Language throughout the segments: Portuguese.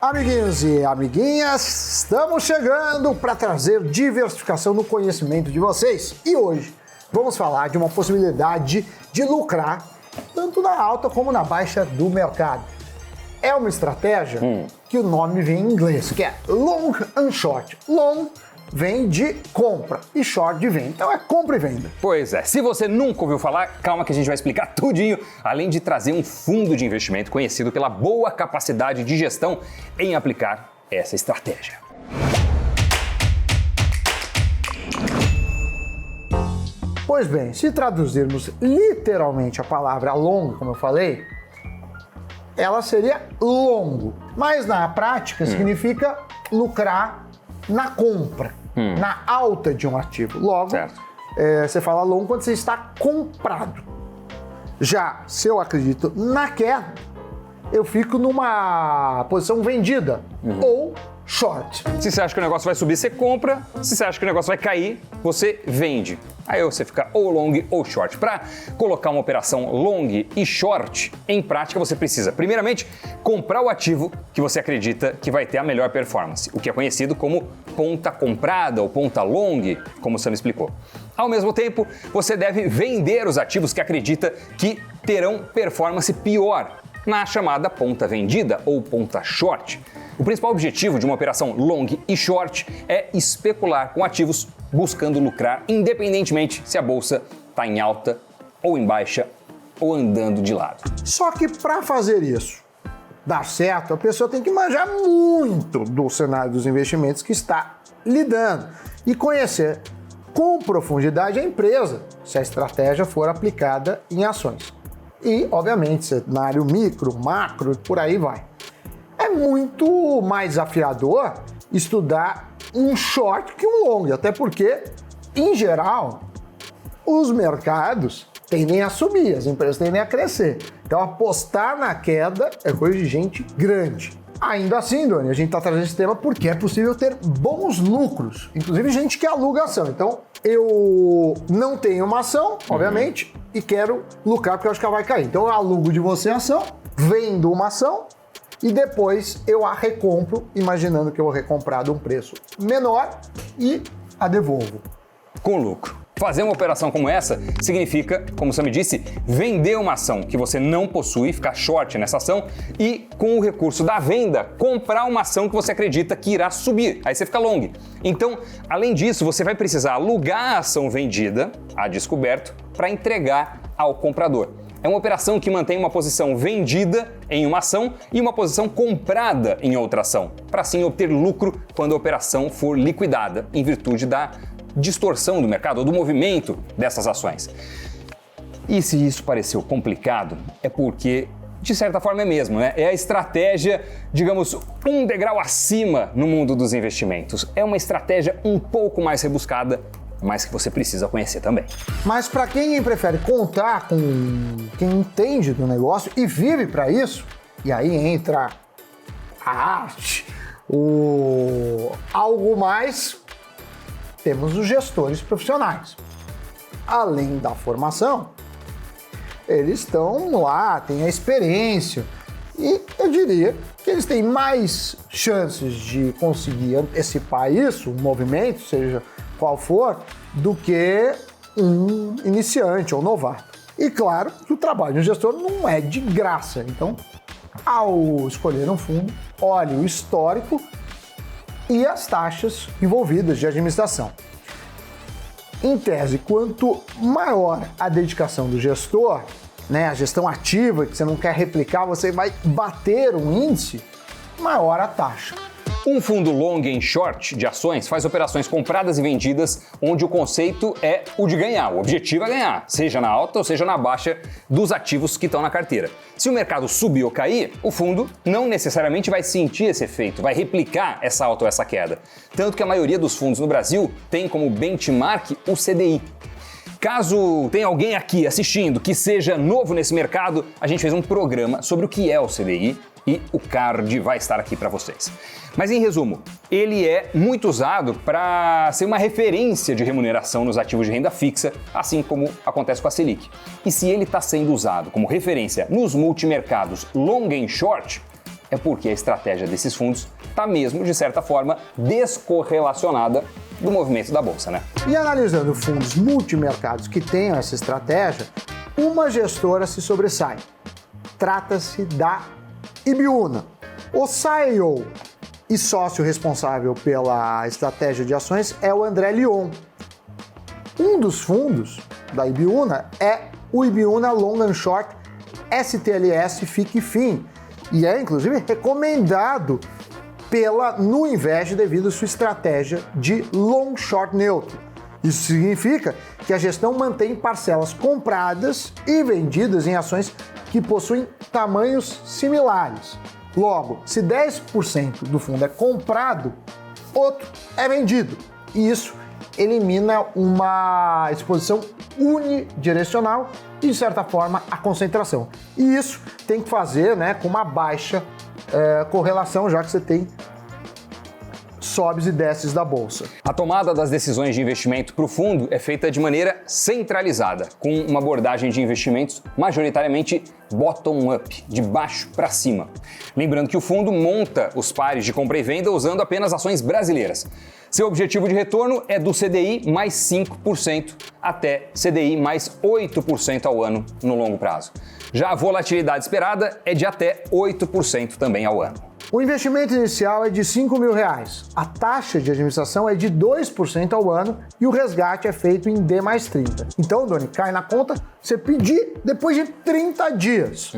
Amiguinhos e amiguinhas, estamos chegando para trazer diversificação no conhecimento de vocês. E hoje vamos falar de uma possibilidade de lucrar tanto na alta como na baixa do mercado. É uma estratégia que o nome vem em inglês, que é long and short. Long vem de compra e short de venda. Então é compra e venda. Pois é, se você nunca ouviu falar, calma que a gente vai explicar tudinho, além de trazer um fundo de investimento conhecido pela boa capacidade de gestão em aplicar essa estratégia. Pois bem, se traduzirmos literalmente a palavra long, como eu falei, ela seria longo, mas na prática significa lucrar na compra. Na alta de um ativo. Logo, você fala long quando você está comprado. Já se eu acredito na queda, eu fico numa posição vendida ou short. Se você acha que o negócio vai subir, você compra. Se você acha que o negócio vai cair, você vende. Aí você fica ou long ou short. Para colocar uma operação long e short em prática, você precisa, primeiramente, comprar o ativo que você acredita que vai ter a melhor performance, o que é conhecido como ponta comprada ou ponta long, como o Sam explicou. Ao mesmo tempo, você deve vender os ativos que acredita que terão performance pior, na chamada ponta vendida ou ponta short. O principal objetivo de uma operação long e short é especular com ativos buscando lucrar independentemente se a bolsa está em alta ou em baixa ou andando de lado. Só que para fazer isso dar certo, a pessoa tem que manjar muito do cenário dos investimentos que está lidando e conhecer com profundidade a empresa, se a estratégia for aplicada em ações. E, obviamente, cenário micro, macro, por aí vai. É muito mais desafiador estudar um short que um long, até porque, em geral, os mercados tendem a subir, as empresas tendem a crescer. Então, apostar na queda é coisa de gente grande. Ainda assim, Doni, a gente está trazendo esse tema porque é possível ter bons lucros, inclusive gente que aluga ação. Então, eu não tenho uma ação, obviamente, e quero lucrar porque eu acho que ela vai cair. Então, eu alugo de você a ação, vendo uma ação, e depois eu a recompro, imaginando que eu vou recomprar de um preço menor e a devolvo. Com lucro. Fazer uma operação como essa significa, como o Sam disse, vender uma ação que você não possui, ficar short nessa ação e, com o recurso da venda, comprar uma ação que você acredita que irá subir. Aí você fica long. Então, além disso, você vai precisar alugar a ação vendida, a descoberto, para entregar ao comprador. É uma operação que mantém uma posição vendida em uma ação e uma posição comprada em outra ação, para assim obter lucro quando a operação for liquidada, em virtude da distorção do mercado ou do movimento dessas ações. E se isso pareceu complicado, é porque, de certa forma, é mesmo, né? É a estratégia, digamos, um degrau acima no mundo dos investimentos. É uma estratégia um pouco mais rebuscada, mas que você precisa conhecer também. Mas para quem prefere contar com quem entende do negócio e vive para isso, e aí entra a arte, algo mais, temos os gestores profissionais. Além da formação, eles estão lá, têm a experiência e eu diria que eles têm mais chances de conseguir antecipar isso, um movimento, seja qual for, do que um iniciante ou novato. E claro que o trabalho de um gestor não é de graça. Então, ao escolher um fundo, olhe o histórico e as taxas envolvidas de administração. Em tese, quanto maior a dedicação do gestor, né, a gestão ativa, que você não quer replicar, você vai bater um índice, maior a taxa. Um fundo long and short de ações faz operações compradas e vendidas onde o conceito é o de ganhar, o objetivo é ganhar, seja na alta ou seja na baixa dos ativos que estão na carteira. Se o mercado subir ou cair, o fundo não necessariamente vai sentir esse efeito, vai replicar essa alta ou essa queda. Tanto que a maioria dos fundos no Brasil tem como benchmark o CDI. Caso tenha alguém aqui assistindo que seja novo nesse mercado, a gente fez um programa sobre o que é o CDI e o card vai estar aqui para vocês. Mas em resumo, ele é muito usado para ser uma referência de remuneração nos ativos de renda fixa, assim como acontece com a Selic. E se ele está sendo usado como referência nos multimercados long and short, é porque a estratégia desses fundos está mesmo, de certa forma, descorrelacionada do movimento da bolsa, né? E analisando fundos multimercados que tenham essa estratégia, uma gestora se sobressai. Trata-se da Ibiúna. O CEO e sócio responsável pela estratégia de ações é o André Lyon. Um dos fundos da Ibiúna é o Ibiúna Long and Short STLS FIC FIM e é inclusive recomendado pela Nuinvest devido à sua estratégia de long short neutro. Isso significa que a gestão mantém parcelas compradas e vendidas em ações que possuem tamanhos similares. Logo, se 10% do fundo é comprado, outro é vendido. E isso elimina uma exposição unidirecional e, de certa forma, a concentração. E isso tem que fazer, né, com uma baixa correlação, já que você tem sobes e desces da bolsa. A tomada das decisões de investimento para o fundo é feita de maneira centralizada, com uma abordagem de investimentos majoritariamente bottom-up, de baixo para cima. Lembrando que o fundo monta os pares de compra e venda usando apenas ações brasileiras. Seu objetivo de retorno é do CDI mais 5% até CDI mais 8% ao ano no longo prazo. Já a volatilidade esperada é de até 8% também ao ano. O investimento inicial é de R$5.000. A taxa de administração é de 2% ao ano e o resgate é feito em D mais 30. Então, Doni, cai na conta você pedir depois de 30 dias.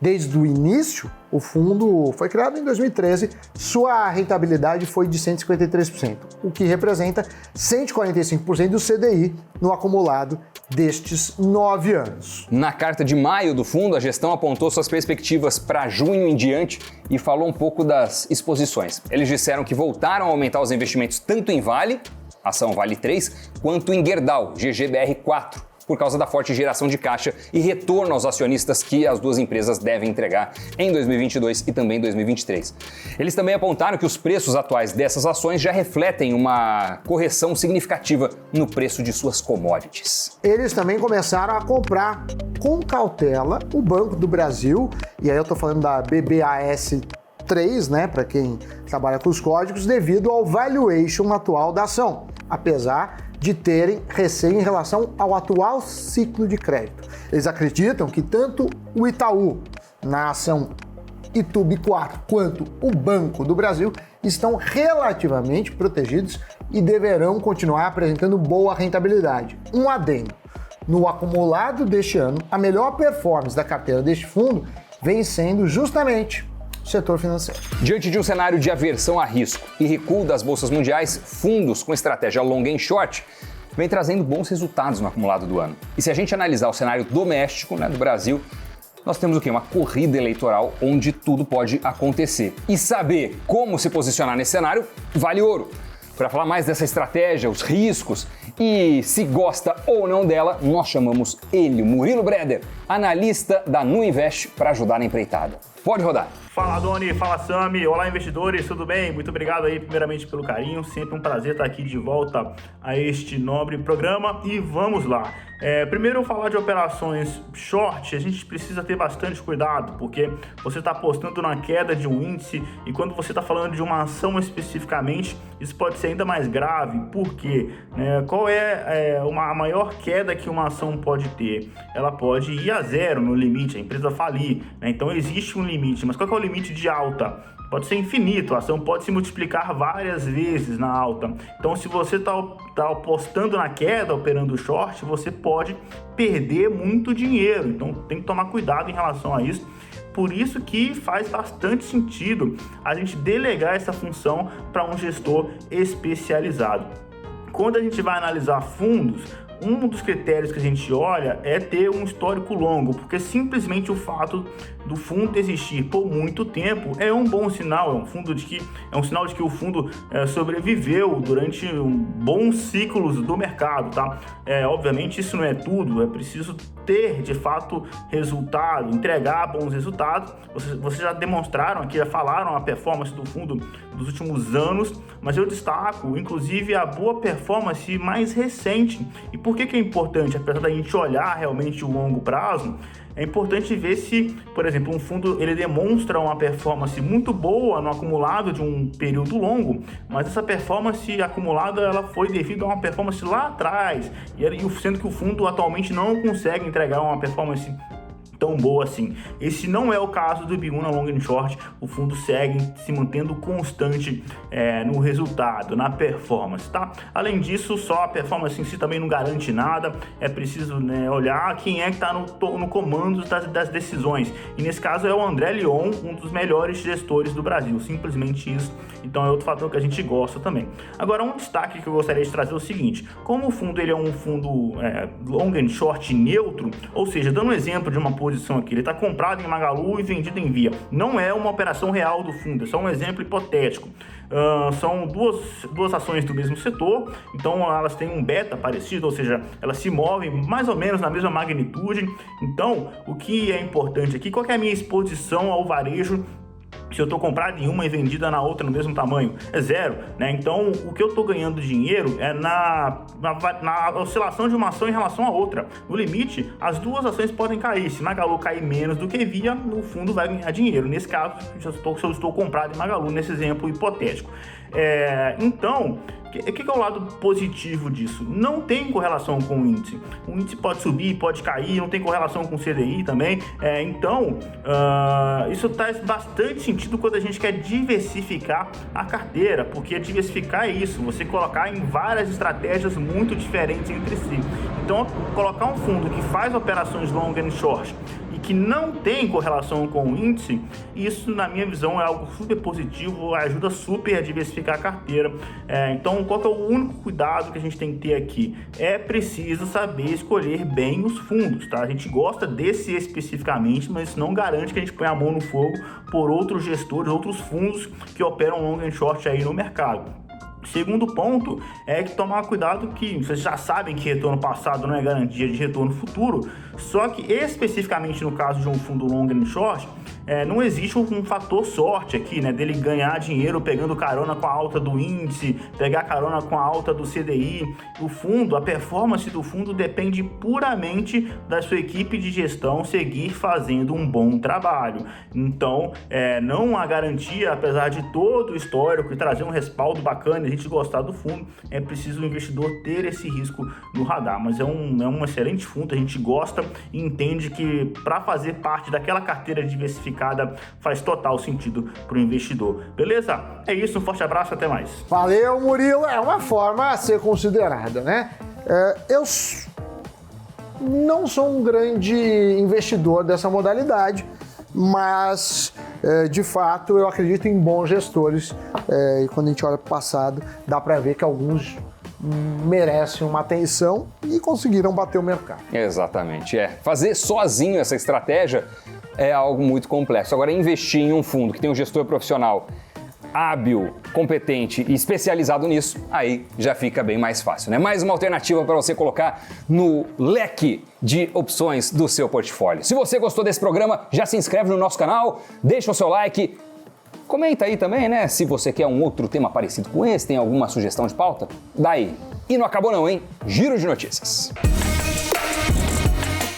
Desde o início, o fundo foi criado em 2013, sua rentabilidade foi de 153%, o que representa 145% do CDI no acumulado destes 9 anos. Na carta de maio do fundo, a gestão apontou suas perspectivas para junho em diante e falou um pouco das exposições. Eles disseram que voltaram a aumentar os investimentos tanto em Vale, ação Vale 3, quanto em Gerdau, GGBR4, por causa da forte geração de caixa e retorno aos acionistas que as duas empresas devem entregar em 2022 e também 2023. Eles também apontaram que os preços atuais dessas ações já refletem uma correção significativa no preço de suas commodities. Eles também começaram a comprar com cautela o Banco do Brasil, e aí eu estou falando da BBAS 3, né, para quem trabalha com os códigos, devido ao valuation atual da ação, apesar de terem receio em relação ao atual ciclo de crédito. Eles acreditam que tanto o Itaú, na ação ITUB4, quanto o Banco do Brasil estão relativamente protegidos e deverão continuar apresentando boa rentabilidade. Um adendo: no acumulado deste ano, a melhor performance da carteira deste fundo vem sendo justamente setor financeiro. Diante de um cenário de aversão a risco e recuo das bolsas mundiais, fundos com estratégia long and short vem trazendo bons resultados no acumulado do ano. E se a gente analisar o cenário doméstico, do Brasil, nós temos o quê? Uma corrida eleitoral onde tudo pode acontecer. E saber como se posicionar nesse cenário vale ouro. Para falar mais dessa estratégia, os riscos e se gosta ou não dela, nós chamamos ele, Murilo Breder, analista da Nuinvest, para ajudar na empreitada. Pode rodar. Fala, Doni, fala, Sami. Olá, investidores, tudo bem? Muito obrigado aí, primeiramente, pelo carinho. Sempre um prazer estar aqui de volta a este nobre programa. E vamos lá. Primeiro, eu falar de operações short, a gente precisa ter bastante cuidado, porque você está apostando na queda de um índice e quando você está falando de uma ação especificamente, isso pode ser ainda mais grave. Por quê? Qual é a maior queda que uma ação pode ter? Ela pode ir a zero no limite, a empresa falir, Então existe um limite, mas qual que é o limite de alta? Pode ser infinito, a ação pode se multiplicar várias vezes na alta. Então, se você está apostando na queda, operando short, você pode perder muito dinheiro. Então, tem que tomar cuidado em relação a isso. Por isso que faz bastante sentido a gente delegar essa função para um gestor especializado. Quando a gente vai analisar fundos, um dos critérios que a gente olha é ter um histórico longo, porque simplesmente o fato do fundo existir por muito tempo é um bom sinal, é um sinal de que o fundo sobreviveu durante bons ciclos do mercado, tá? Obviamente isso não é tudo, é preciso ter de fato resultado, entregar bons resultados. Vocês já demonstraram aqui, já falaram a performance do fundo dos últimos anos, mas eu destaco inclusive a boa performance mais recente. E por que é importante? Apesar da gente olhar realmente o longo prazo, é importante ver se, por exemplo, um fundo ele demonstra uma performance muito boa no acumulado de um período longo, mas essa performance acumulada ela foi devido a uma performance lá atrás, e sendo que o fundo atualmente não consegue entregar uma performance tão boa assim. Esse não é o caso do Biuna Long and Short. O fundo segue se mantendo constante no resultado, na performance, tá? Além disso, só a performance em si também não garante nada. É preciso olhar quem é que está no comando das decisões. E nesse caso é o André Leon, um dos melhores gestores do Brasil. Simplesmente isso. Então é outro fator que a gente gosta também. Agora, um destaque que eu gostaria de trazer é o seguinte: como o fundo ele é um fundo long and short neutro, ou seja, dando um exemplo de uma posição aqui, ele está comprado em Magalu e vendido em Via. Não é uma operação real do fundo, é só um exemplo hipotético. São duas ações do mesmo setor, então elas têm um beta parecido, ou seja, elas se movem mais ou menos na mesma magnitude. Então, o que é importante aqui, qual que é a minha exposição ao varejo se eu estou comprado em uma e vendida na outra no mesmo tamanho? É zero, né? Então, o que eu estou ganhando dinheiro é na oscilação de uma ação em relação à outra. No limite, as duas ações podem cair. Se Magalu cair menos do que Via, no fundo vai ganhar dinheiro. Nesse caso, se eu estou comprado em Magalu, nesse exemplo hipotético. Então, o que é o lado positivo disso? Não tem correlação com o índice. O índice pode subir, pode cair, não tem correlação com o CDI também. Então, isso traz bastante sentido quando a gente quer diversificar a carteira, porque diversificar é isso, você colocar em várias estratégias muito diferentes entre si. Então, colocar um fundo que faz operações long and short e que não tem correlação com o índice, isso, na minha visão, é algo super positivo, ajuda super a diversificar a carteira. Então, qual que é o único cuidado que a gente tem que ter aqui? É preciso saber escolher bem os fundos, tá? A gente gosta desse especificamente, mas isso não garante que a gente ponha a mão no fogo por outros gestores, outros fundos que operam long and short aí no mercado. Segundo ponto é que tomar cuidado, que vocês já sabem que retorno passado não é garantia de retorno futuro, só que especificamente no caso de um fundo long and short, não existe um fator sorte aqui, né, dele ganhar dinheiro pegando carona com a alta do índice, pegar carona com a alta do CDI. O fundo, a performance do fundo depende puramente da sua equipe de gestão seguir fazendo um bom trabalho. Então, não há garantia, apesar de todo o histórico e trazer um respaldo bacana, a gente gostar do fundo, é preciso o investidor ter esse risco no radar. Mas é um excelente fundo, a gente gosta e entende que para fazer parte daquela carteira diversificada faz total sentido para o investidor. Beleza? É isso, um forte abraço, até mais. Valeu, Murilo. É uma forma a ser considerada, né? Eu não sou um grande investidor dessa modalidade, mas de fato eu acredito em bons gestores, e quando a gente olha para o passado dá para ver que alguns merecem uma atenção e conseguiram bater o mercado. Exatamente, fazer sozinho essa estratégia é algo muito complexo. Agora, investir em um fundo que tem um gestor profissional hábil, competente e especializado nisso, aí já fica bem mais fácil, né? Mais uma alternativa para você colocar no leque de opções do seu portfólio. Se você gostou desse programa, já se inscreve no nosso canal, deixa o seu like, comenta aí também, né? Se você quer um outro tema parecido com esse, tem alguma sugestão de pauta, daí. E não acabou não, hein? Giro de notícias.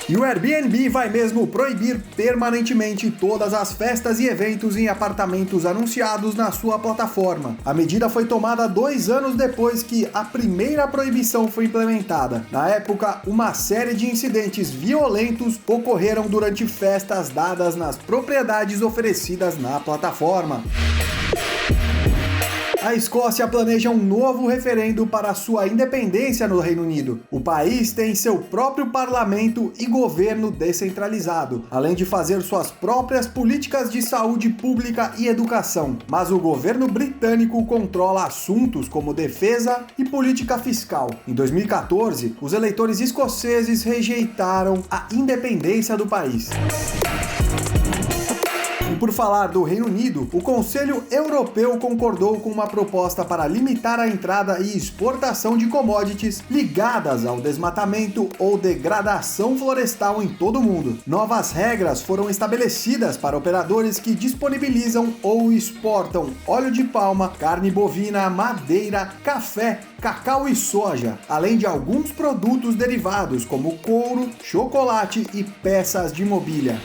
E o Airbnb vai mesmo proibir permanentemente todas as festas e eventos em apartamentos anunciados na sua plataforma. A medida foi tomada 2 anos depois que a primeira proibição foi implementada. Na época, uma série de incidentes violentos ocorreram durante festas dadas nas propriedades oferecidas na plataforma. A Escócia planeja um novo referendo para sua independência no Reino Unido. O país tem seu próprio parlamento e governo descentralizado, além de fazer suas próprias políticas de saúde pública e educação. Mas o governo britânico controla assuntos como defesa e política fiscal. Em 2014, os eleitores escoceses rejeitaram a independência do país. O por falar do Reino Unido, o Conselho Europeu concordou com uma proposta para limitar a entrada e exportação de commodities ligadas ao desmatamento ou degradação florestal em todo o mundo. Novas regras foram estabelecidas para operadores que disponibilizam ou exportam óleo de palma, carne bovina, madeira, café, cacau e soja, além de alguns produtos derivados como couro, chocolate e peças de mobília.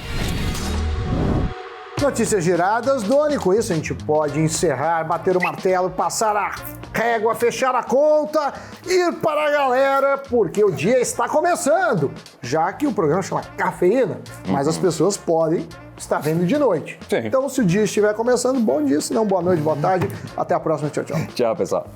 Notícias giradas, Doni, com isso a gente pode encerrar, bater o martelo, passar a régua, fechar a conta, ir para a galera, porque o dia está começando, já que o programa chama Cafeína, mas as pessoas podem estar vendo de noite. Sim. Então, se o dia estiver começando, bom dia, se não, boa noite, boa tarde, até a próxima, tchau, tchau. Tchau, pessoal.